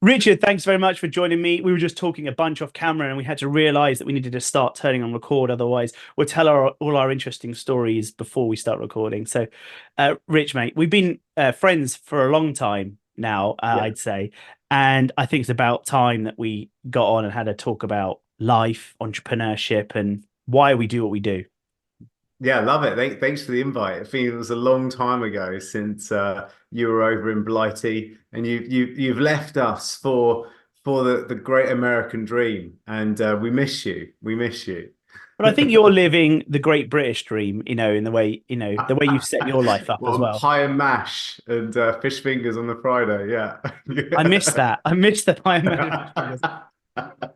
Richard, thanks very much for joining me. We were just talking a bunch off camera and we had to realize that we needed to start turning on record. Otherwise, we'll tell all our interesting stories before we start recording. So, Rich, mate, we've been friends for a long time now, Yeah. I'd say. And I think it's about time that we got on and had a talk about life, entrepreneurship, and why we do what we do. Yeah, love it. Thanks for the invite. I think it was a long time ago since you were over in Blighty, and you've left us for the great American dream, and we miss you. We miss you. But I think you're living the great British dream, in the way, the way you've set your life up as Well, well. pie and mash and fish fingers on the Friday. Yeah. I miss that. I miss the pie and fingers.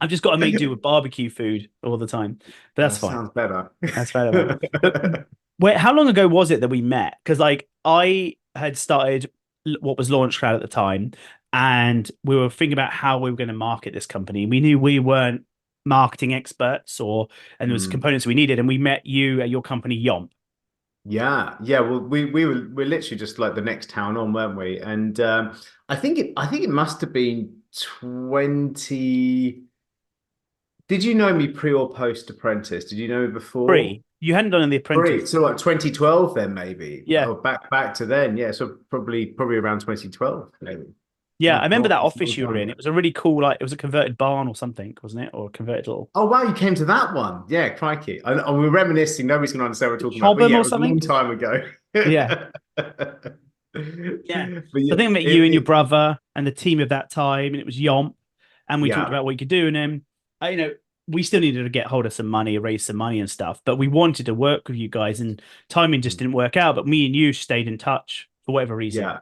I've just got to make do with barbecue food all the time. But that's That fine. sounds better. That's fair, mate. But wait, how long ago was it that we met? Because like I had started what was Launchcloud at the time, and we were thinking about how we were going to market this company. We knew we weren't marketing experts, and there was Hmm. components we needed, and we met you at your company Yomp. Yeah. Well, we're literally just like the next town on, weren't we? And I think it must have been 20. Did you know me pre or post Apprentice? Did you know me before? Free. You hadn't done The Pre, Apprentice. so like 2012 then maybe. Yeah. Oh, back to then. Yeah, so probably around 2012 maybe. Yeah, My I remember God, that it's a long office you were time in. ago. It was a really cool, like it was a converted barn or something, wasn't it? Or a converted little Oh wow, you came to that one. Yeah, crikey. And we're reminiscing. Nobody's gonna understand what we're talking about. But Chobham yeah, or it was a long something. time ago. Yeah. But Yeah. yeah, So I think I met you and your brother and the team of that time, and it was Yomp, and we talked yeah. about what you could do. And then, we still needed to get hold of some money, raise some money and stuff, but we wanted to work with you guys, and timing just didn't work out. But me and you stayed in touch for whatever reason Yeah.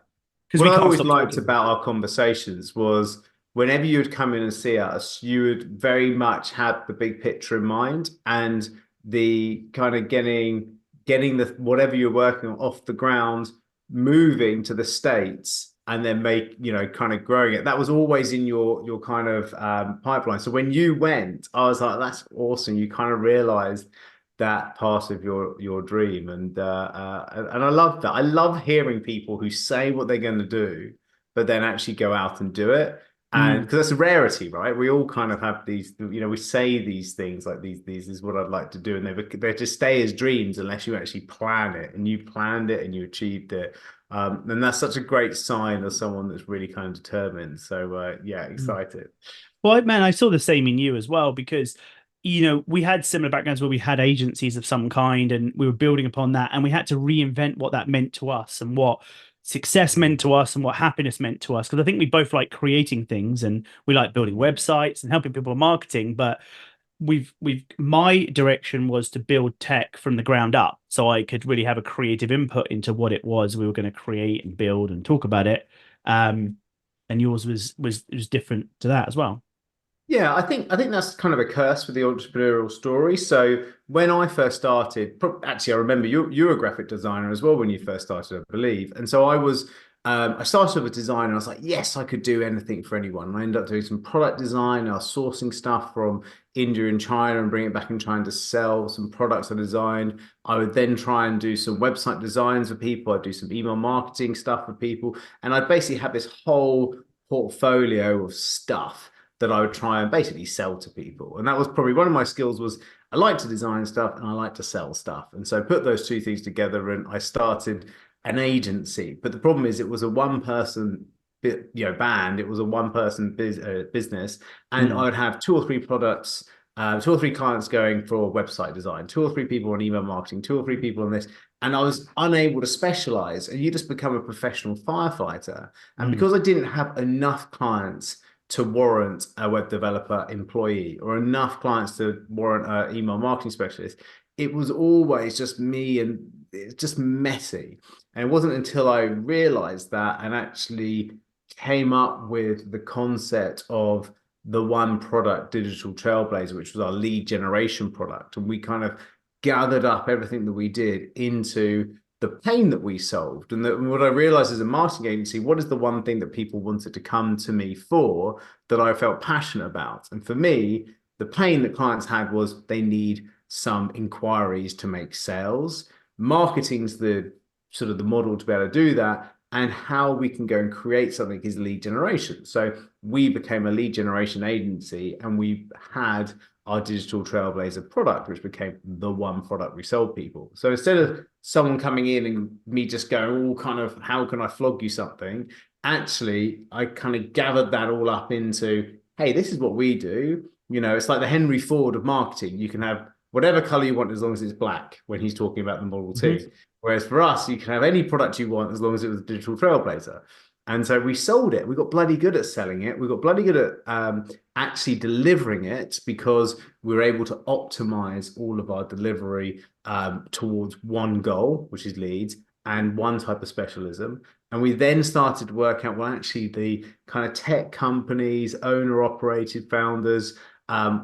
because What we I can't always stop liked talking. about our conversations was whenever you would come in and see us, you would very much have the big picture in mind and the kind of getting the whatever you're working on off the ground, moving to the States and then kind of growing it. That was always in your kind of pipeline. So when you went, I was like, that's awesome. You kind of realized that part of your dream and I love that. I love hearing people who say what they're going to do but then actually go out and do it. And Mm. because that's a rarity, right? We all kind of have these, we say these things like these is what I'd like to do, and they just stay as dreams unless you actually plan it, and you planned it and you achieved it. And that's such a great sign of someone that's really kind of determined. So yeah, Mm. excited. Well, man, I saw the same in you as well because, we had similar backgrounds where we had agencies of some kind and we were building upon that, and we had to reinvent what that meant to us and what success meant to us and what happiness meant to us. Because I think we both like creating things and we like building websites and helping people with marketing, but my direction was to build tech from the ground up so I could really have a creative input into what it was we were going to create and build and talk about it. Um, and yours was different to that as well. Yeah, I think that's kind of a curse with the entrepreneurial story. So when I first started, actually, I remember you were a graphic designer as well when you first started, I believe. And so I started with a design, and I was like, yes, I could do anything for anyone. And I ended up doing some product design. I was sourcing stuff from India and China and bringing it back and trying to sell some products I designed. I would then try and do some website designs for people. I'd do some email marketing stuff for people, and I'd basically have this whole portfolio of stuff that I would try and basically sell to people. And that was probably one of my skills was I like to design stuff and I like to sell stuff. And so I put those two things together and I started an agency. But the problem is it was a one person band. It was a one person business, and I Mm. would have two or three products, two or three clients going for website design, two or three people on email marketing, two or three people on this, and I was unable to specialize. And you just become a professional firefighter. And Mm. because I didn't have enough clients to warrant a web developer employee or enough clients to warrant an email marketing specialist. It was always just me, and it's just messy. And it wasn't until I realized that and actually came up with the concept of the one product digital trailblazer, which was our lead generation product. And we kind of gathered up everything that we did into the pain that we solved. And what I realized as a marketing agency, what is the one thing that people wanted to come to me for that I felt passionate about? And for me, the pain that clients had was they need some inquiries to make sales. Marketing's the sort of the model to be able to do that. and how we can go and create something is lead generation. So we became a lead generation agency, and we had our digital trailblazer product, which became the one product we sold people. So instead of someone coming in and me just going, oh, kind of, how can I flog you something? Actually, I kind of gathered that all up into, hey, this is what we do. You know, it's like the Henry Ford of marketing. You can have whatever color you want as long as it's black when he's talking about the Model Mhm. T. Whereas for us, you can have any product you want as long as it was a digital trailblazer. And so we sold it. We got bloody good at selling it. We got bloody good at actually delivering it, because we were able to optimize all of our delivery towards one goal, which is leads, and one type of specialism. And we then started to work out, well, actually, the kind of tech companies, owner operated founders,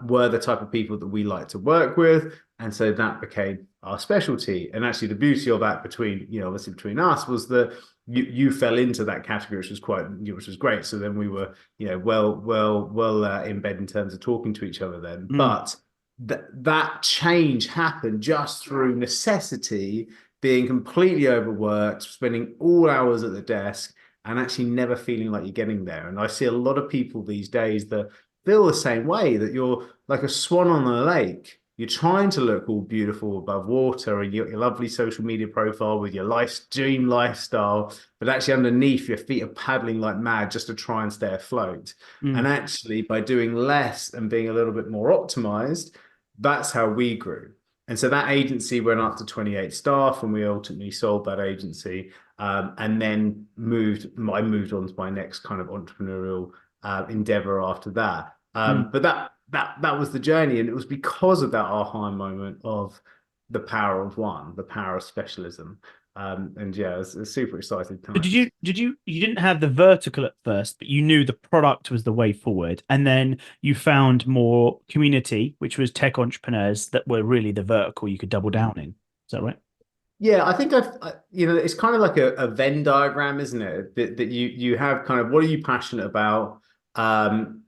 were the type of people that we like to work with. And so that became our specialty. And actually, the beauty of that between, obviously between us, was that you fell into that category, which was which was great. So then we were, well in bed in terms of talking to each other then. Mm. But that change happened just through necessity, being completely overworked, spending all hours at the desk, and actually never feeling like you're getting there. And I see a lot of people these days that feel the same way, that you're like a swan on a lake. You're trying to look all beautiful above water, and your lovely social media profile with your dream lifestyle, but actually underneath, your feet are paddling like mad just to try and stay afloat. And Mm. actually, by doing less and being a little bit more optimized, that's how we grew. And so that agency went up to 28 staff, and we ultimately sold that agency, and then I moved on to my next kind of entrepreneurial endeavor after that. Mm. But that was the journey, and it was because of that aha moment of the power of one, the power of specialism. And yeah, it's super exciting So times. you didn't have the vertical at first, but you knew the product was the way forward. And then you found more community, which was tech entrepreneurs that were really the vertical you could double down in. Is that right? Yeah, I think it's kind of like a Venn diagram, isn't it? That you have kind of, what are you passionate about?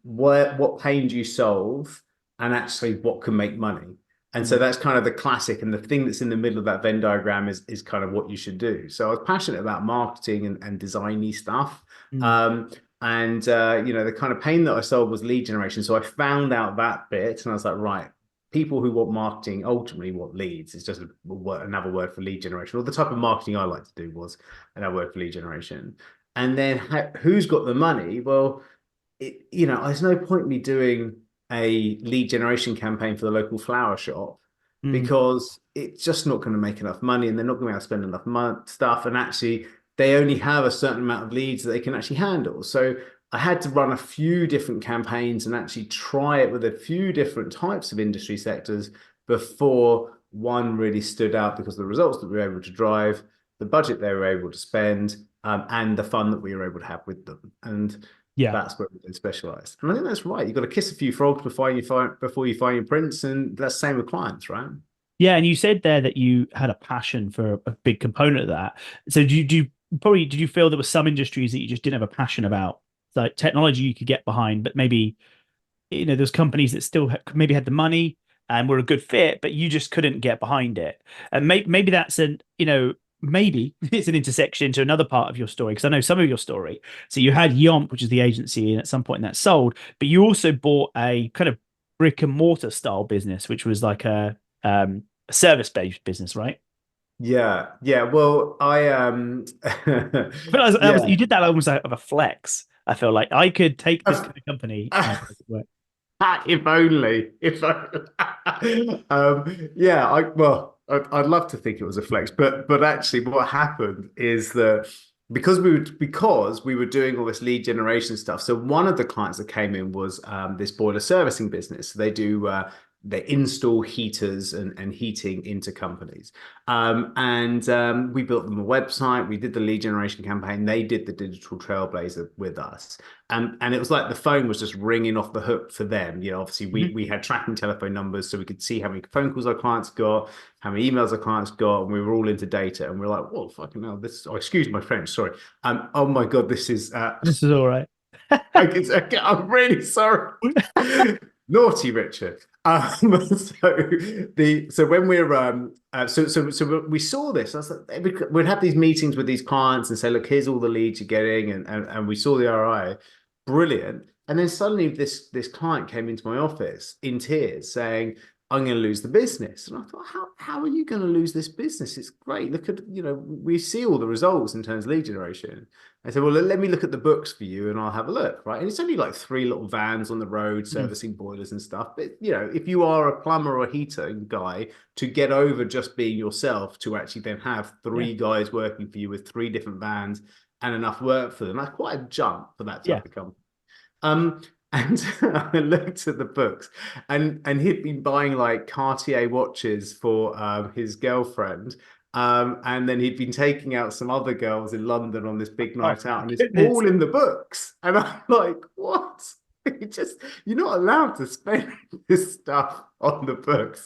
What pain do you solve? And actually what can make money? And so Mm. that's kind of the classic. And the thing that's in the middle of that Venn diagram is kind of what you should do. So I was passionate about marketing and designy stuff. Mm. Um, and the kind of pain that I solved was lead generation. So I found out that bit, and I was like, right, people who want marketing ultimately want leads. It's just another word for lead generation. Or the type of marketing I like to do was another word for lead generation. And then who's got the money? Well, there's no point me doing a lead generation campaign for the local flower shop, Mm. because it's just not going to make enough money, and they're not going to be able to spend enough stuff. And actually, they only have a certain amount of leads that they can actually handle. So I had to run a few different campaigns and actually try it with a few different types of industry sectors before one really stood out, because of the results that we were able to drive, the budget they were able to spend, and the fun that we were able to have with them. And Yeah. that's where we've been specialized. And I think that's right. You've got to kiss a few frogs before you find your prince. And that's the same with clients, right? Yeah. And you said there that you had a passion for a big component of that. So did you feel there were some industries that you just didn't have a passion about? Like technology you could get behind, but maybe there's companies that still maybe had the money and were a good fit, but you just couldn't get behind it. And maybe that's maybe it's an intersection into another part of your story, because I know some of your story. So you had Yomp, which is the agency, and at some point that sold, but you also bought a kind of brick and mortar style business, which was like a service based business, right? Yeah. Yeah. Well, I feel like yeah. you did that almost out of a flex. I feel like I could take this kind of company and make it work. If only, if only. Yeah, I'd love to think it was a flex, but actually, what happened is that because we were doing all this lead generation stuff. So one of the clients that came in was this boiler servicing business. So they install heaters and heating into companies. And we built them a website. We did the lead generation campaign. They did the digital trailblazer with us. And it was like the phone was just ringing off the hook for them. Obviously Mhm. we had tracking telephone numbers, so we could see how many phone calls our clients got, how many emails our clients got, and we were all into data. And we are like, "Whoa, fucking hell! Excuse my French, sorry. Oh my God, this is This is all right. I'm really sorry." Naughty Richard. So when we're so we saw this. I was like, we'd have these meetings with these clients and say, look, here's all the leads you're getting, and we saw the ROI, brilliant. And then suddenly this client came into my office in tears saying, I'm going to lose the business. And I thought, how are you going to lose this business? It's great. Look at, we see all the results in terms of lead generation. I said, well, let me look at the books for you and I'll have a look, right? And it's only like three little vans on the road Mhm. servicing boilers and stuff. But, if you are a plumber or a heater guy, to get over just being yourself to actually then have Yeah. three guys working for you with three different vans and enough work for them, that's quite a jump for that Yeah. type of company. Um, and I looked at the books, and he'd been buying like Cartier watches for his girlfriend. And then he'd been taking out some other girls in London on this big Oh night out, my and it's goodness. all in the books. And I'm like, what? You're not allowed to spend this stuff on the books.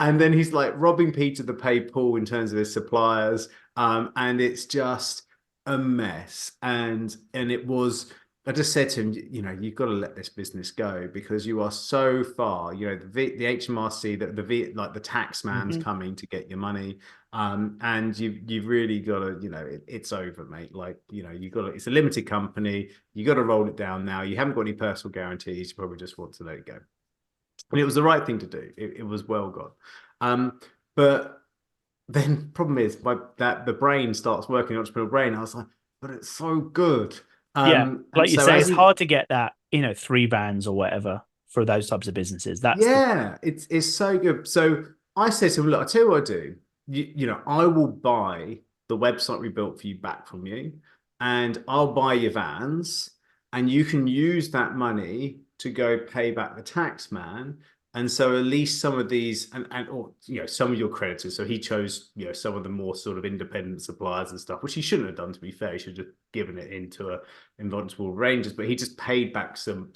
And then he's like robbing Peter to pay Paul in terms of his suppliers. And it's just a mess. And it was, I just said to him, you've got to let this business go because you are so far. The HMRC, like the tax man's Hmm. coming to get your money, and you've really got to, it's over, mate. Like, you got to. It's a limited company. You got to roll it down now. You haven't got any personal guarantees. You probably just want to let it go. And it was the right thing to do. It was well gone. But then problem is that the brain starts working, entrepreneurial brain. I was like, but it's so good. Yeah. And Like you so say, as it's he hard to get that, three vans or whatever for those types of businesses. That's the Yeah, it's so good. So I said to him, look, I'll tell you what I do. I will buy the website we built for you back from you, and I'll buy your vans, and you can use that money to go pay back the tax man. And so at least some of these and or some of your creditors. So he chose, some of the more sort of independent suppliers and stuff, which he shouldn't have done, to be fair. He should have given it into a invincible ranges, but he just paid back some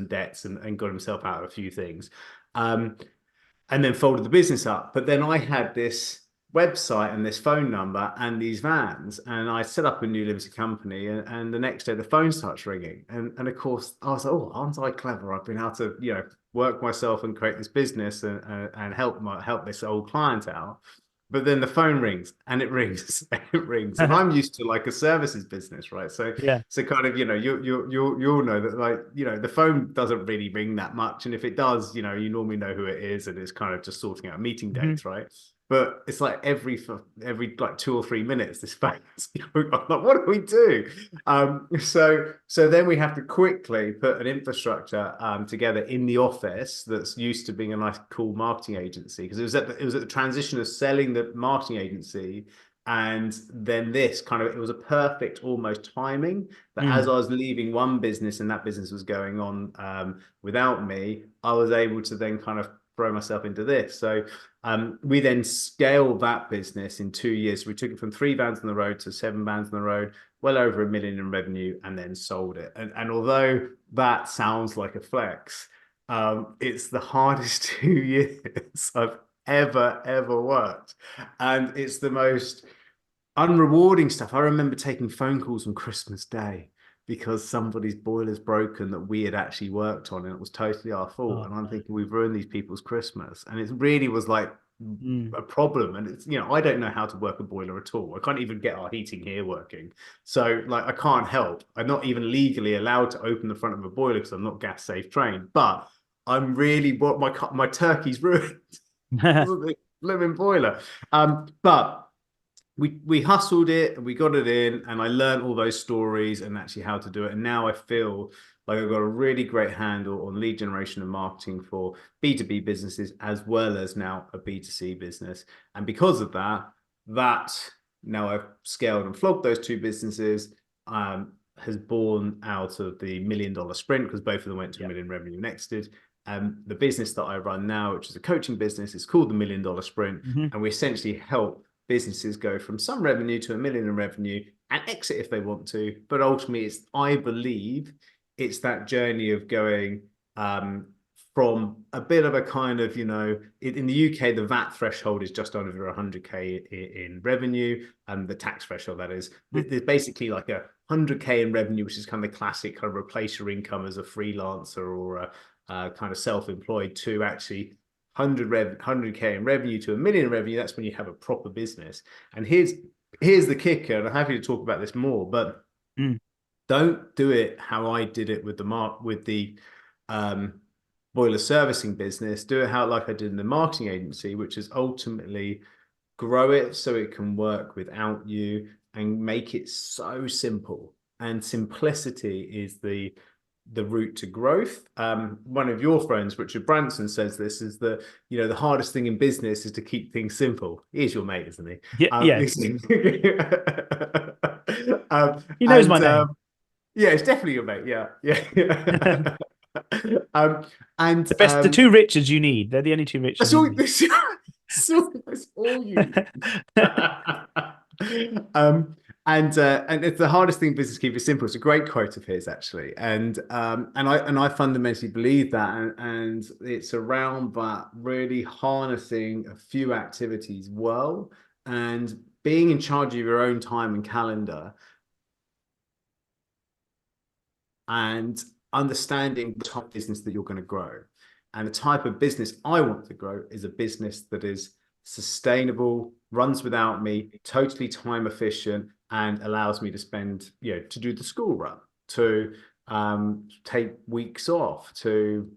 debts and got himself out of a few things. Um, and then folded the business up. But then I had this website and this phone number and these vans, and I set up a new limited company. And the next day, the phone starts ringing, and of course, I was like, "Oh, aren't I clever? I've been able to work myself and create this business and help this old client out." But then the phone rings and it rings and it rings, and I'm used to like a services business, right? So yeah. so kind of, you'll know that, like, the phone doesn't really ring that much. And if it does, you normally know who it is, and it's kind of just sorting out meeting Hmm. dates, right? But it's like every like 2 or 3 minutes, this phone is going on. Like, what do we do? So then we have to quickly put an infrastructure together in the office that's used to being a nice, cool marketing agency, because it was at the transition of selling the marketing agency. And then this kind of, it was a perfect almost timing that as Mm. I was leaving one business and that business was going on without me, I was able to then kind of throw myself into this. So we then scaled that business in 2 years. So we took it from three vans on the road to seven vans on the road, well over 1 million in revenue, and then sold it. And although that sounds like a flex, it's the hardest 2 years I've ever worked. And it's the most unrewarding stuff. I remember taking phone calls on Christmas Day because somebody's boiler's broken that we had actually worked on, and it was totally our fault. Oh And I'm no. thinking, we've ruined these people's Christmas. And it really was like Mm. a problem. And it's, I don't know how to work a boiler at all. I can't even get our heating here working. So, like, I can't help. I'm not even legally allowed to open the front of a boiler because I'm not gas safe trained. But I'm really, what my turkey's ruined. Living boiler. But we hustled it and we got it in, and I learned all those stories and actually how to do it. And now I feel like I've got a really great handle on lead generation and marketing for B2B businesses, as well as now a B2C business. And because of that now I've scaled and flogged those two businesses, has born out of the $1 million sprint, because both of them went to a Yeah. million revenue and exited. The business that I run now, which is a coaching business, is called the $1 million Sprint, Hmm. and we essentially help businesses go from some revenue to 1 million in revenue and exit if they want to. But ultimately, I believe it's that journey of going from a bit of a kind of, in the UK, the VAT threshold is just under 100K in revenue, and the tax threshold, that is. There's basically like 100K in revenue, which is kind of the classic kind of replace your income as a freelancer or kind of self-employed to actually 100K in revenue to 1 million in revenue, that's when you have a proper business. And here's the kicker, and I'm happy to talk about this more, but Mm. don't do it how I did it with the um, boiler servicing business. Do it how like I did in the marketing agency, which is ultimately grow it so it can work without you and make it so simple. And simplicity is the route to growth. One of your friends, Richard Branson, says this is the hardest thing in business is to keep things simple. He's your mate, isn't he? Yeah, yes. He knows my And name. yeah, it's definitely your mate. Yeah, The yeah. um, and best, the two Richards you need. They're the only two Richards that's you all. need. That's all you need. um, and it's the hardest thing in business, keep it simple. It's a great quote of his actually, and I fundamentally believe that, and it's around that really harnessing a few activities well and being in charge of your own time and calendar and understanding the type of business that you're going to grow. And the type of business I want to grow is a business that is sustainable, runs without me, totally time efficient, and allows me to spend, to do the school run, to take weeks off, to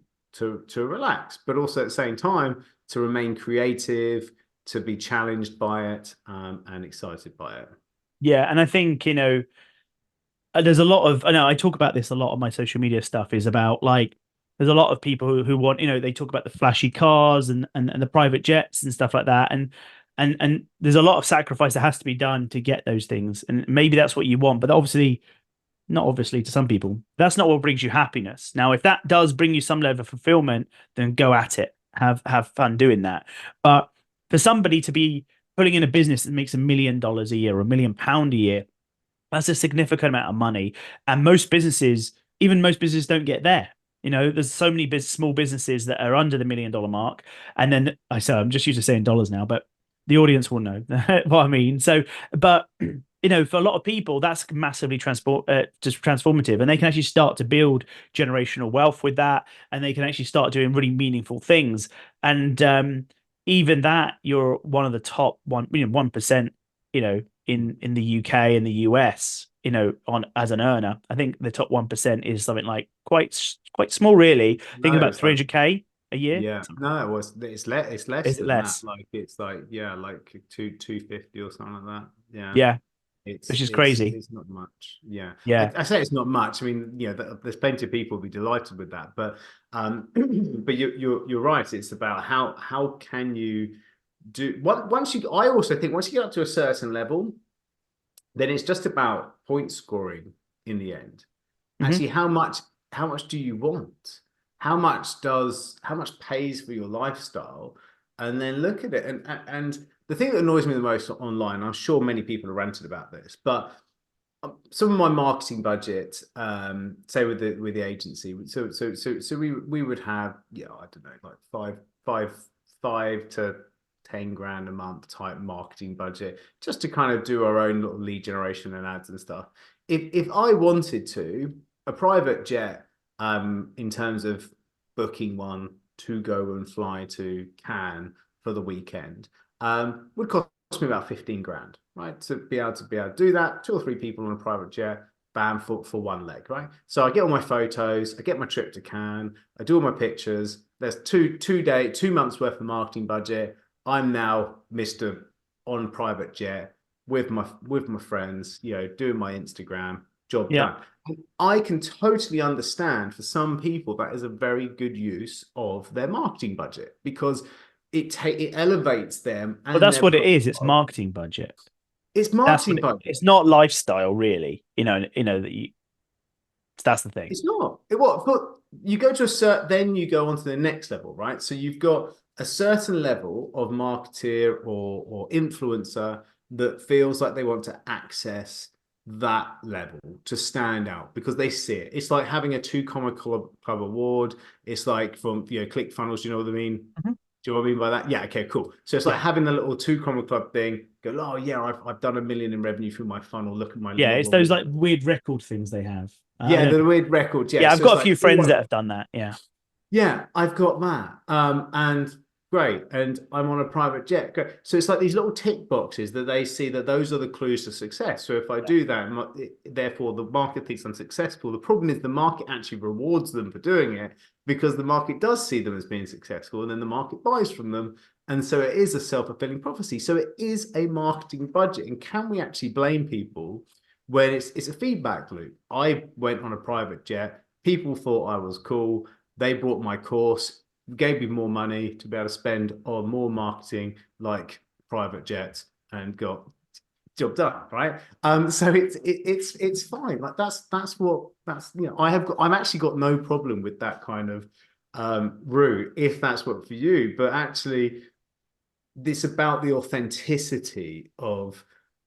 relax, but also at the same time to remain creative, to be challenged by it, and excited by it. Yeah, and I think, there's a lot of, I know I talk about this a lot on my social media stuff, is about like there's a lot of people who want, they talk about the flashy cars and the private jets and stuff like that. And there's a lot of sacrifice that has to be done to get those things. And maybe that's what you want, but obviously not obviously to some people, that's not what brings you happiness. Now, if that does bring you some level of fulfillment, then go at it. Have fun doing that. But for somebody to be putting in a business that makes $1 million a year or £1 million a year, that's a significant amount of money. And most businesses, even most businesses don't get there. There's so many small businesses that are under the $1 million mark. And then I'm just used to saying dollars now, but the audience will know what I mean. So, but for a lot of people, that's massively just transformative, and they can actually start to build generational wealth with that, and they can actually start doing really meaningful things. And even that, you're one of the top 1%, in the UK and the US, on as an earner. I think the top 1% is something like quite small, really. Thinking No, about it's like 300K a year. yeah, no, it's less Is it than that. less? Like it's like yeah, like 250 or something like that. Yeah. Yeah, It's which is it's crazy. it's not much. Yeah, Yeah. I say it's not much. I mean, there's plenty of people who'll be delighted with that, but but you're right. It's about how can you do once you. I also think once you get up to a certain level, then it's just about point scoring in the end. Hmm. Actually, how much do you want? How much pays for your lifestyle? And then look at it. And the thing that annoys me the most online, I'm sure many people have ranted about this, but some of my marketing budget, say with the agency, so we would have, I don't know, like five to 10 grand a month type marketing budget just to kind of do our own little lead generation and ads and stuff. If I wanted to, a private jet, in terms of booking one to go and fly to Cannes for the weekend, would cost me about 15 grand, right? To be able to do that, two or three people on a private jet, bam, for one leg, right? So I get all my photos, I get my trip to Cannes, I do all my pictures. There's 2 months worth of marketing budget. I'm now Mr. on private jet with my friends, doing my Instagram, job Yeah. done. I can totally understand for some people that is a very good use of their marketing budget because it elevates them Well, and that's their what it is. It's profile. marketing budget. It's That's what marketing budget. it's not lifestyle, really. That's the thing. It's not. But you go to a certain, then you go on to the next level, right? So you've got a certain level of marketeer or influencer that feels like they want to access that level to stand out because they see it. It's like having a two comma club award. It's like from ClickFunnels. Do you know what I mean? Mhm. Do you know what I mean by that? Yeah. Okay. Cool. So it's like Yeah. having a little two comma club thing. Go, oh yeah, I've done 1 million in revenue through my funnel. Look at my Yeah, it's little those like weird record things they have. I yeah, don't. the weird records. Yeah. Yeah, I've So it's got a like few friends that have done that. Yeah. Yeah, I've got that. And great. And I'm on a private jet. Great. So it's like these little tick boxes that they see that those are the clues to success. So if I do that, therefore the market thinks I'm successful. The problem is the market actually rewards them for doing it because the market does see them as being successful and then the market buys from them. And so it is a self-fulfilling prophecy. So it is a marketing budget. And can we actually blame people when it's a feedback loop? I went on a private jet. People thought I was cool. They bought my course, gave me more money to be able to spend on more marketing, like private jets, and got job done, right? So it's fine. Like that's what that's you know I've actually got no problem with that kind of route if that's what for you. But actually, it's about the authenticity of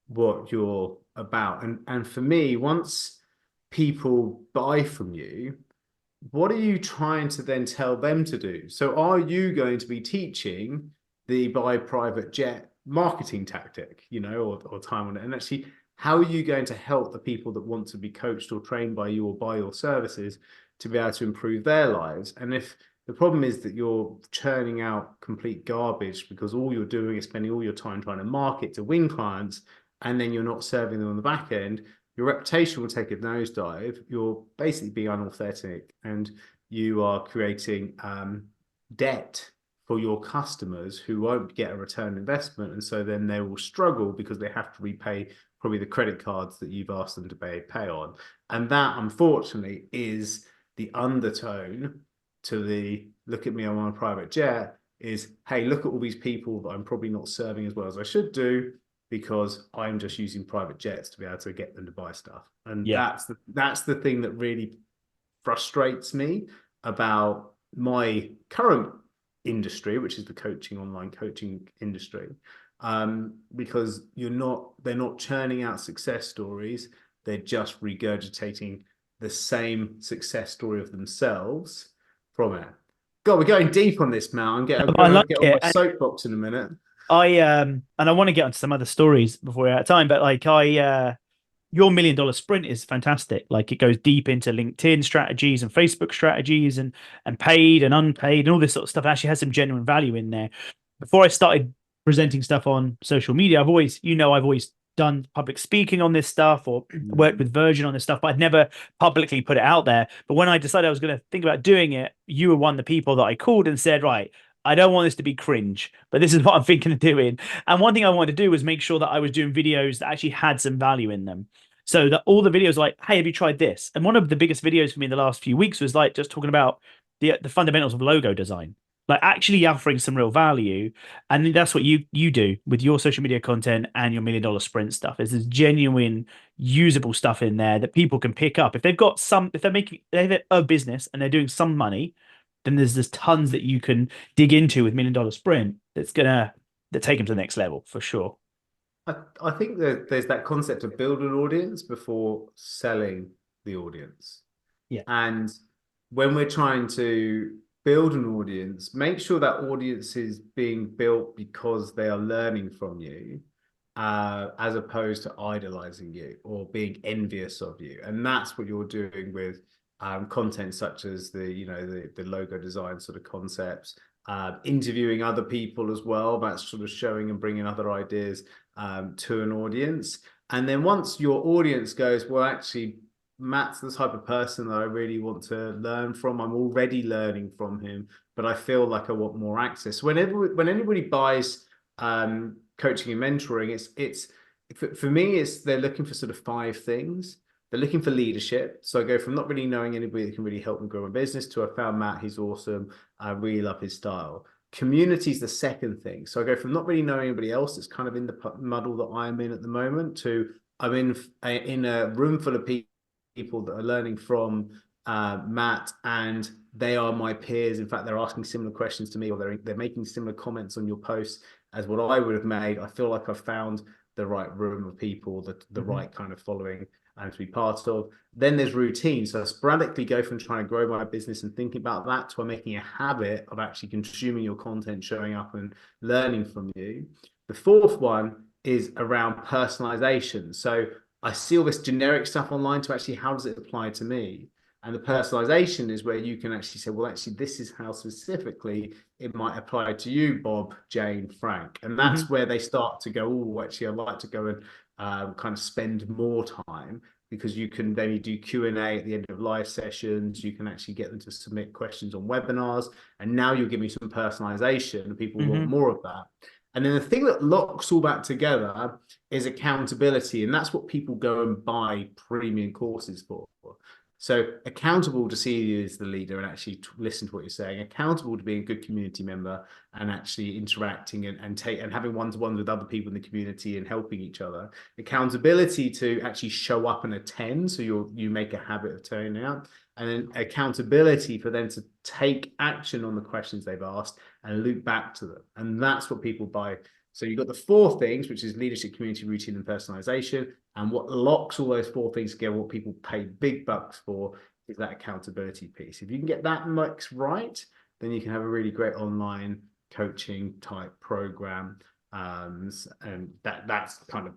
what you're about, and for me, once people buy from you, what are you trying to then tell them to do? So are you going to be teaching the buy private jet marketing tactic, or time on it? And actually, how are you going to help the people that want to be coached or trained by you or buy your services to be able to improve their lives? And if the problem is that you're churning out complete garbage because all you're doing is spending all your time trying to market to win clients, and then you're not serving them on the back end, your reputation will take a nosedive. You're basically being unauthentic and you are creating debt for your customers who won't get a return investment. And so then they will struggle because they have to repay probably the credit cards that you've asked them to pay on. And that, unfortunately, is the undertone to the look at me, I'm on a private jet is, hey, look at all these people that I'm probably not serving as well as I should do because I'm just using private jets to be able to get them to buy stuff. And Yeah. that's the thing that really frustrates me about my current industry, which is the online coaching industry. Because they're not churning out success stories, they're just regurgitating the same success story of themselves from it. God, we're going deep on this, Matt. I'm I going to like get on it. my soapbox in a minute. And I want to get onto some other stories before we're out of time, but your $1 million sprint is fantastic. Like it goes deep into LinkedIn strategies and Facebook strategies and paid and unpaid and all this sort of stuff. It actually has some genuine value in there. Before I started presenting stuff on social media, I've always done public speaking on this stuff or worked with Virgin on this stuff, but I'd never publicly put it out there. But when I decided I was going to think about doing it, you were one of the people that I called and said, right, I don't want this to be cringe, but this is what I'm thinking of doing. And one thing I wanted to do was make sure that I was doing videos that actually had some value in them. So that all the videos like, hey, have you tried this? And one of the biggest videos for me in the last few weeks was like just talking about the fundamentals of logo design, like actually offering some real value. And that's what you do with your social media content and your $1 million sprint stuff. Is there's genuine usable stuff in there that people can pick up. If they have a business and they're doing some money, then there's tons that you can dig into with $1 million sprint that take them to the next level for sure. I think that there's that concept of build an audience before selling the audience. Yeah. And when we're trying to build an audience, make sure that audience is being built because they are learning from you, as opposed to idolizing you or being envious of you. And that's what you're doing with content such as the logo design sort of concepts, interviewing other people as well. That's sort of showing and bringing other ideas to an audience. And then once your audience goes, well, actually, Matt's the type of person that I really want to learn from. I'm already learning from him, but I feel like I want more access. When anybody buys coaching and mentoring, it's for me, it's they're looking for sort of five things. They're looking for leadership. So I go from not really knowing anybody that can really help me grow my business to I found Matt, he's awesome. I really love his style. Community is the second thing. So I go from not really knowing anybody else that's kind of in the muddle that I'm in at the moment to I'm in a room full of people that are learning from Matt, and they are my peers. In fact, they're asking similar questions to me, or they're making similar comments on your posts as what I would have made. I feel like I've found the right room of people, the right kind of following and to be part of. Then there's routine. So I sporadically go from trying to grow my business and thinking about that to making a habit of actually consuming your content, showing up and learning from you. The fourth one is around personalization. So I see all this generic stuff online to actually how does it apply to me? And the personalization is where you can actually say, well, actually, this is how specifically it might apply to you, Bob, Jane, Frank. And Hmm. that's where they start to go, oh, actually, I'd like to go and kind of spend more time, because you can then do Q&A at the end of live sessions. You can actually get them to submit questions on webinars. And now you're giving some personalization, and people want Hmm. more of that. And then the thing that locks all that together is accountability. And that's what people go and buy premium courses for. So accountable to see you as the leader and actually listen to what you're saying, accountable to being a good community member and actually interacting and having one-to-ones with other people in the community and helping each other. Accountability to actually show up and attend, so you make a habit of turning out. And then accountability for them to take action on the questions they've asked and loop back to them. And that's what people buy. So you've got the four things, which is leadership, community, routine, and personalization. And what locks all those four things together, what people pay big bucks for, is that accountability piece. If you can get that mix right, then you can have a really great online coaching type program. And that's kind of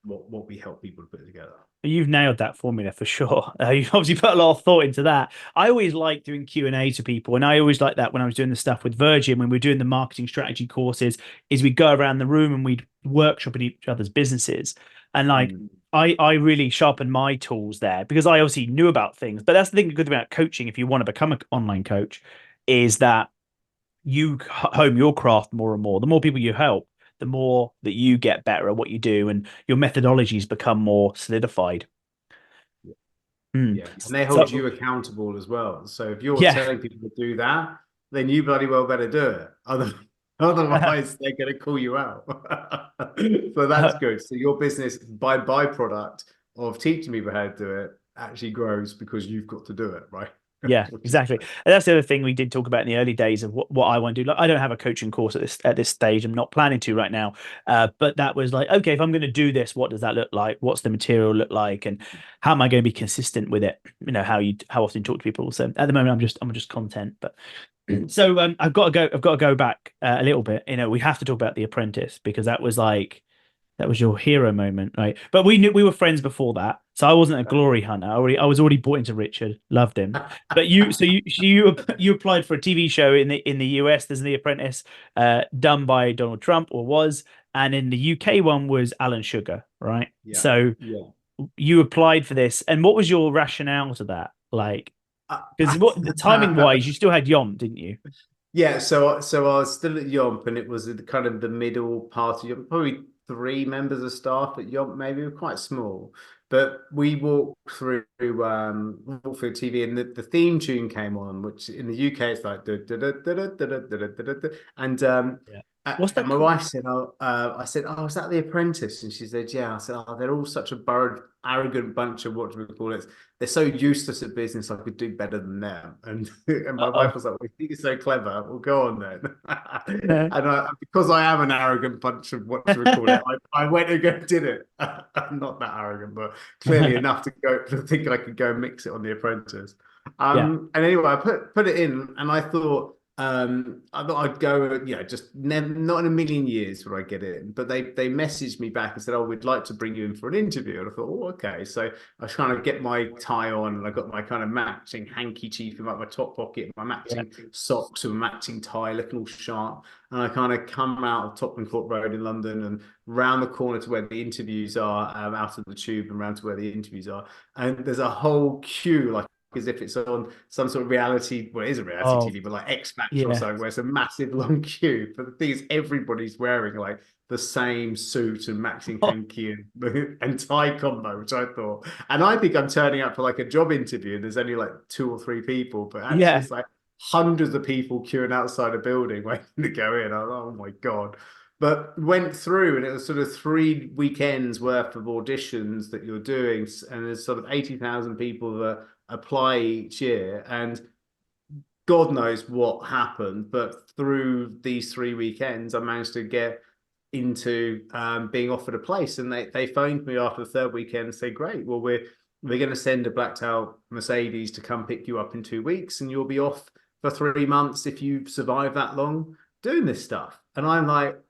what we help people to put together. You've nailed that formula for sure. You've obviously put a lot of thought into that. I always like doing Q&A to people, and I always like that when I was doing the stuff with Virgin, when we were doing the marketing strategy courses, is we go around the room and we'd workshop at each other's businesses. And like Mm. I really sharpened my tools there because I obviously knew about things. But that's the thing good about coaching, if you want to become an online coach, is that you hone your craft more and more. The more people you help, the more that you get better at what you do, and your methodologies become more solidified. Mm. Yeah, and they hold So you accountable as well. So if you're yeah, telling people to do that, then you bloody well better do it. Otherwise, they're going to call you out. So that's good. So your business, by byproduct of teaching people how to do it, actually grows because you've got to do it, right? yeah, Which is exactly. And that's the other thing we did talk about in the early days of what I want to do. Like, I don't have a coaching course at this stage. I'm not planning to right now. But that was like, okay, if I'm going to do this, what does that look like? What's the material look like? And how am I going to be consistent with it? You know, how often you talk to people. So at the moment, I'm just content. But so I've got to go back a little bit. You know, we have to talk about The Apprentice because that was your hero moment, right? But we knew we were friends before that, so I wasn't a glory hunter. I was already bought into Richard, loved him. But you applied for a TV show in the US. There's The Apprentice, done by Donald Trump or was, and in the UK one was Alan Sugar, right? yeah, So yeah. you applied for this, and what was your rationale to that? Like, because what timing wise, you still had Yom, didn't you? Yeah, so I was still at Yomp, and it was the kind of the middle part of Yomp, probably three members of staff at Yomp, maybe. We were quite small. But we walked through TV, and the theme tune came on, which in the UK it's like and Yeah. What's that my called? wife said, "Oh, I said, oh, is that The Apprentice?" And she said, "Yeah." I said, "Oh, they're all such a borrowed, arrogant bunch of what do we call it? They're so useless at business. I could do better than them." And my wife Uh-oh. was like, "Well, you think you're so clever? Well, go on then." And because I am an arrogant bunch of what do we call it, I went and did it. I'm not that arrogant, but clearly enough to think I could go and mix it on The Apprentice. Yeah. And anyway, I put it in, and I thought I'd go, just never, not in a million years would I get in. But they messaged me back and said, "Oh, we'd like to bring you in for an interview." And I thought, "Oh, okay." So I was trying to get my tie on, and I got my kind of matching handkerchief in my top pocket, my Yeah. matching socks with a matching tie, looking all sharp. And I kind of come out of Tottenham Court Road in London and round the corner to where the interviews are, out of the tube and round to where the interviews are. And there's a whole queue, like as if it's on some sort of reality, well, it is a reality Oh, TV, but like X Factor or yeah. something, where it's a massive long queue. But the thing is, everybody's wearing like the same suit and matching hanky and tie combo, which I thought. And I think I'm turning up for like a job interview, and there's only like two or three people, but actually Yeah. it's like hundreds of people queuing outside a building waiting to go in. Oh my God. But went through, and it was sort of 3 weekends worth of auditions that you're doing, and there's sort of 80,000 people that apply each year, and God knows what happened, but through these 3 weekends I managed to get into being offered a place. And they phoned me after the third weekend and said, "Great, well, we're going to send a blacked out Mercedes to come pick you up in 2 weeks, and you'll be off for 3 months if you survive that long doing this stuff." And I'm like,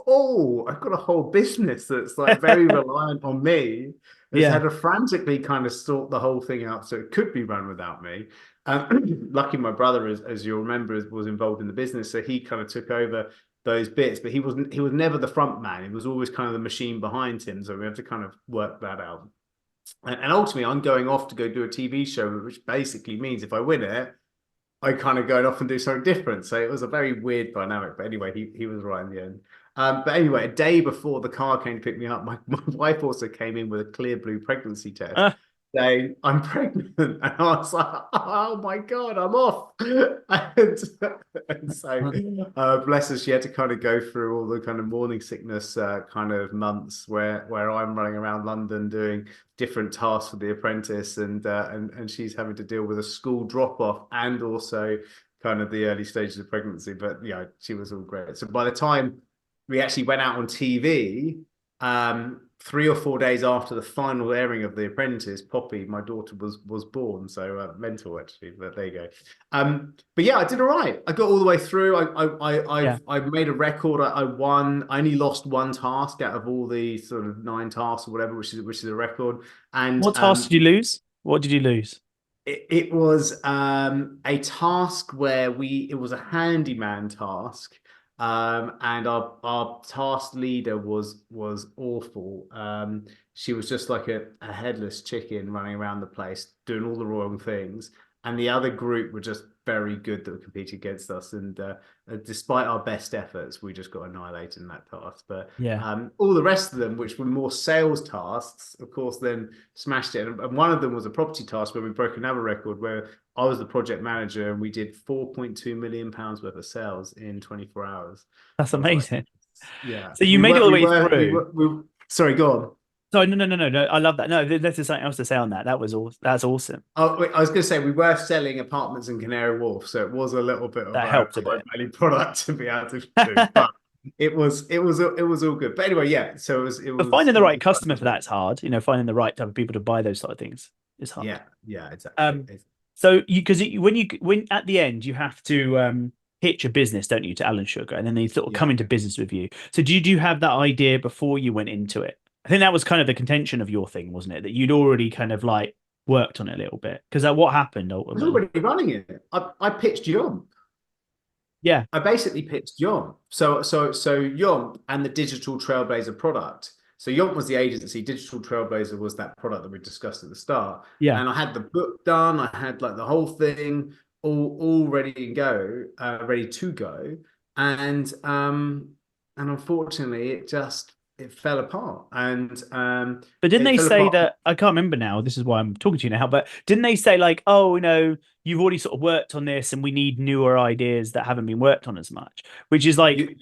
oh, I've got a whole business that's like very reliant on me. Has Yeah. had to frantically kind of sort the whole thing out so it could be run without me. Lucky my brother, as you'll remember, was involved in the business, so he kind of took over those bits. But he was never the front man. He was always kind of the machine behind him. So we have to kind of work that out. And ultimately, I'm going off to go do a TV show, which basically means if I win it, I kind of go off and do something different. So it was a very weird dynamic. But anyway, he was right in the end. But anyway, a day before the car came to pick me up, my wife also came in with a clear blue pregnancy test saying, I'm pregnant. And I was like, oh my God, I'm off. And so, bless her, she had to kind of go through all the kind of morning sickness kind of months where I'm running around London doing different tasks for the apprentice, and she's having to deal with a school drop off and also kind of the early stages of pregnancy. But yeah, she was all great. So by the time we actually went out on TV, 3 or 4 days after the final airing of The Apprentice, Poppy, my daughter, was born. So mental actually, but there you go. But yeah, I did all right. I got all the way through. Yeah. I made a record. I won. I only lost one task out of all the sort of 9 tasks or whatever, which is a record. And What task did you lose? What did you lose? it was a task where it was a handyman task, and our task leader was awful. She was just like a headless chicken running around the place doing all the wrong things, and the other group were just very good that were competing against us. And despite our best efforts, we just got annihilated in that task. But Yeah. all the rest of them, which were more sales tasks, of course, then smashed it. And one of them was a property task where we broke another record where I was the project manager and we did £4.2 million worth of sales in 24 hours. That's I was like, amazing. yeah, So you made it all the way through. sorry, go on. Sorry, no. I love that. No, there's something else to say on that. That was all. That's awesome. Oh, wait, I was going to say we were selling apartments in Canary Wharf, so it was a little bit of That a helped a high bit. value product to be able to do, but it was all good. But anyway, yeah. So But finding the it right was customer for that's hard. Finding the right type of people to buy those sort of things is hard. yeah, exactly. Um, so when at the end you have to pitch a business, don't you, to Alan Sugar, and then they sort of come Yeah. into business with you. So did you have that idea before you went into it? I think that was kind of the contention of your thing, wasn't it? That you'd already kind of like worked on it a little bit. Because what happened I was ultimately? already running it. I pitched Yomp. Yeah, I basically pitched Yomp. So Yomp and the Digital Trailblazer product. So Yomp was the agency. Digital Trailblazer was that product that we discussed at the start. yeah. And I had the book done. I had like the whole thing all ready to go, ready to go. And unfortunately, it fell apart. And But didn't it they fell say apart. that? I can't remember now. This is why I'm talking to you now. But didn't they say like, oh, you've already sort of worked on this, and we need newer ideas that haven't been worked on as much, which is like You,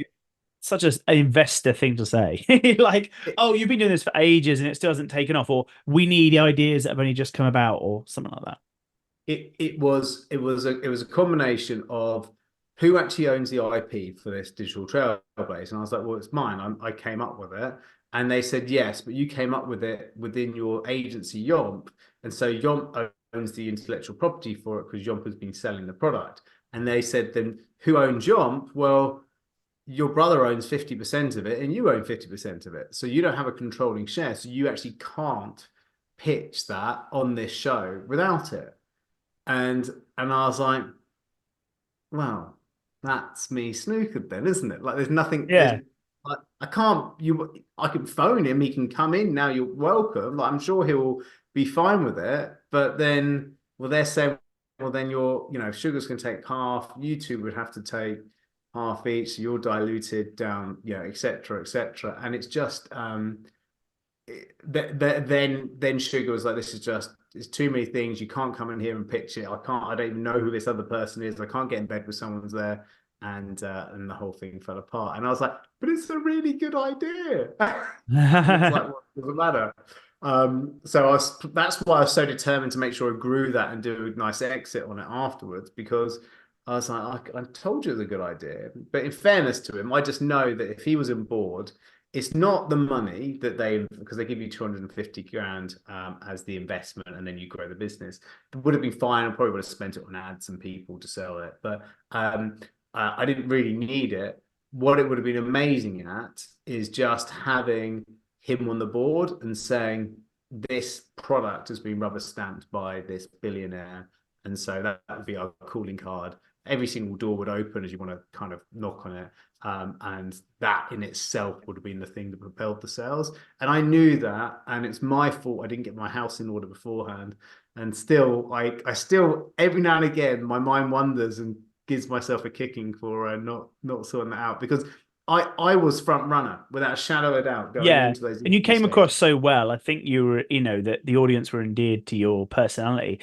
such an investor thing to say. Like, you, oh, you've been doing this for ages and it still hasn't taken off, or we need ideas that have only just come about, or something like that. it was a combination of who actually owns the IP for this digital trailblaze, and I was like, well, it's mine. I came up with it, and they said yes, but you came up with it within your agency Yomp, and so Yomp owns the intellectual property for it because Yomp has been selling the product. And they said, then who owns Yomp? Well, your brother owns 50% of it and you own 50% of it. So you don't have a controlling share. So you actually can't pitch that on this show without it. And I was like, well, that's me snookered then, isn't it? Like there's nothing, Yeah. I can't I can phone him, he can come in now, you're welcome. Like I'm sure he'll be fine with it. But then well, they're saying, well, then Sugars can take half, you two would have to take half each, so you're diluted down, et cetera, et cetera. And it's just then Sugar was like, this is just, it's too many things. You can't come in here and pitch it. I don't even know who this other person is. I can't get in bed with someone's there. And the whole thing fell apart. And I was like, but it's a really good idea. And it's like, what does it matter? That's why I was so determined to make sure I grew that and do a nice exit on it afterwards, because I was like, I told you it was a good idea. But in fairness to him, I just know that if he was on board, it's not the money that because they give you 250 grand as the investment and then you grow the business. It would have been fine. I probably would have spent it on ads and people to sell it, but I didn't really need it. what it would have been amazing at is just having him on the board and saying, this product has been rubber stamped by this billionaire. And so that would be our calling card. Every single door would open as you want to kind of knock on it. And that in itself would have been the thing that propelled the sales. And I knew that. And it's my fault I didn't get my house in order beforehand. And still, I still, every now and again, my mind wanders and gives myself a kicking for not sorting that out, because I was front runner without a shadow of a doubt going Yeah. into those And you interview came across stages. so well. I think you were, that the audience were endeared to your personality.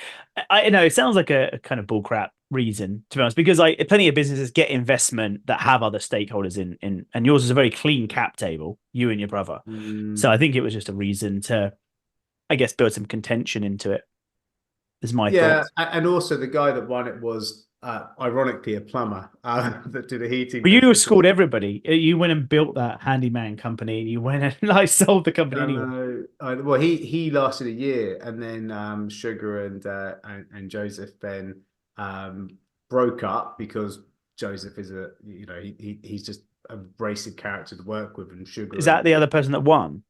I know it sounds like a kind of bullcrap reason, to be honest, because like plenty of businesses get investment that have other stakeholders in, and yours is a very clean cap table, you and your brother. So I think it was just a reason to, I guess, build some contention into it, is my Yeah, thoughts. and also the guy that won it was ironically a plumber that did a heating But you business. schooled everybody. You went and built that handyman company, and you went and like sold the company I anyway. know. Well, he lasted a year, and then Sugar and Joseph then broke up because Joseph is he's just a abrasive character to work with, and Is Sugar that and the other person that won?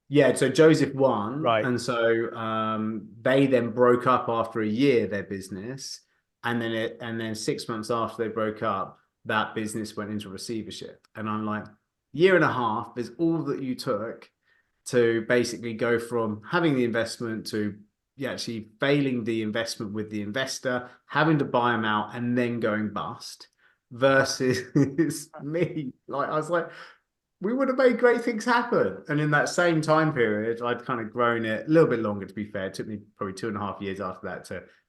yeah. So Joseph won, Right. and so they then broke up after a year, their business, and then 6 months after they broke up, that business went into receivership, and I'm like, year and a half is all that you took to basically go from having the investment to actually failing the investment with the investor, having to buy them out, and then going bust. Versus me, like I was like, we would have made great things happen. And in that same time period, I'd kind of grown it a little bit longer. To be fair, it took me probably 2.5 years after that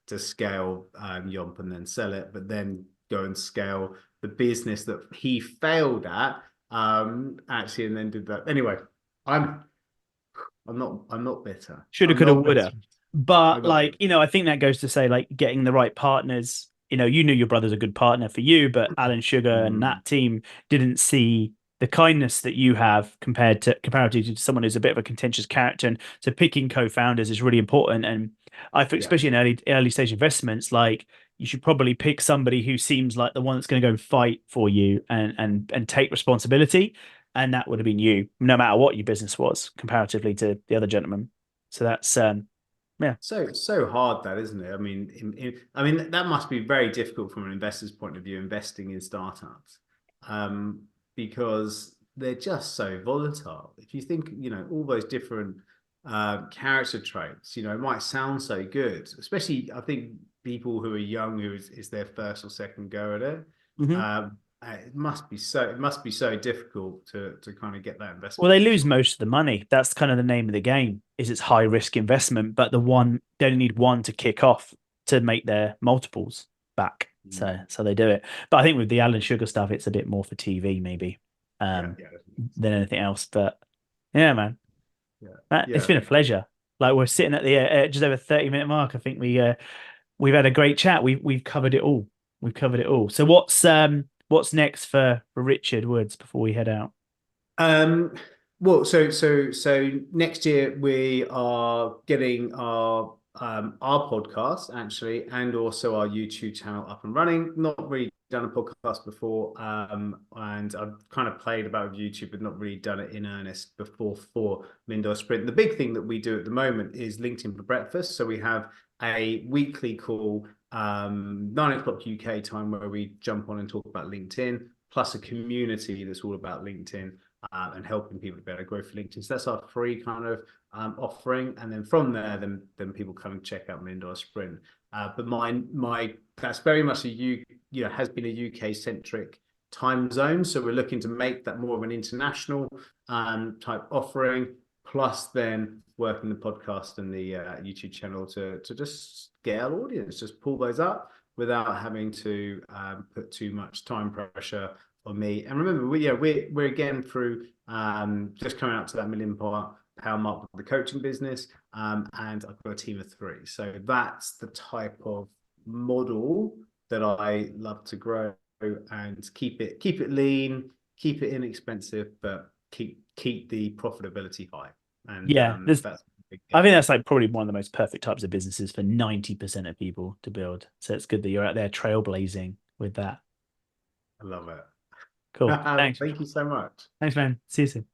to scale Yomp and then sell it, but then go and scale the business that he failed at actually, and then did that anyway. I'm I'm not bitter. Shoulda, I'm coulda, not bitter. woulda. I'm But not like, bitter. I think that goes to say like getting the right partners. You knew your brother's a good partner for you, but Alan Sugar and Mm, that team didn't see the kindness that you have comparatively to someone who's a bit of a contentious character. And so picking co-founders is really important. And I think yeah. especially in early stage investments, like you should probably pick somebody who seems like the one that's going to go and fight for you and take responsibility. And that would have been you, no matter what your business was, comparatively to the other gentleman. So that's yeah. So hard that, isn't it? I mean, I mean that must be very difficult from an investor's point of view, investing in startups, um, because they're just so volatile. If you think, all those different character traits, it might sound so good, especially I think people who are young, who is their first or second go at it. Hmm. It must be so difficult to kind of get that Well, investment they lose opportunity. most of the money. That's kind of the name of the game. Is it's high risk investment, but they only need one to kick off to make their multiples back. Mm. So they do it. But I think with the Alan Sugar stuff, it's a bit more for TV maybe Yeah, um, yeah, than anything else. But yeah, man, yeah, it's yeah. been a pleasure. Like we're sitting at the just over 30-minute mark. I think we've had a great chat. We've covered it all. We've covered it all. So what's next for Richard Woods before we head out? Um, well, so next year we are getting our podcast actually, and also our YouTube channel up and running. Not really done a podcast before, and I've kind of played about YouTube, but not really done it in earnest before for Mindor Sprint. The big thing that we do at the moment is LinkedIn for breakfast. So we have a weekly call, 9 o'clock UK time, where we jump on and talk about LinkedIn, plus a community that's all about LinkedIn and helping people to better grow for LinkedIn. So that's our free kind of offering, and then from there, then people come and check out Mindor Sprint. But my that's very much has been a UK centric time zone. So we're looking to make that more of an international type offering, plus then working the podcast and the YouTube channel to just get our audience, just pull those up without having to put too much time pressure on me. And remember, we're again through just coming up to that £1 million mark with the coaching business, and I've got a team of 3. So that's the type of model that I love to grow and keep it lean, keep it inexpensive, but keep the profitability high. And Yeah, that's a big I game. think that's like probably one of the most perfect types of businesses for 90% of people to build. So it's good that you're out there trailblazing with that. I love it. Cool. Thanks. Thank you so much. Thanks, man. See you soon.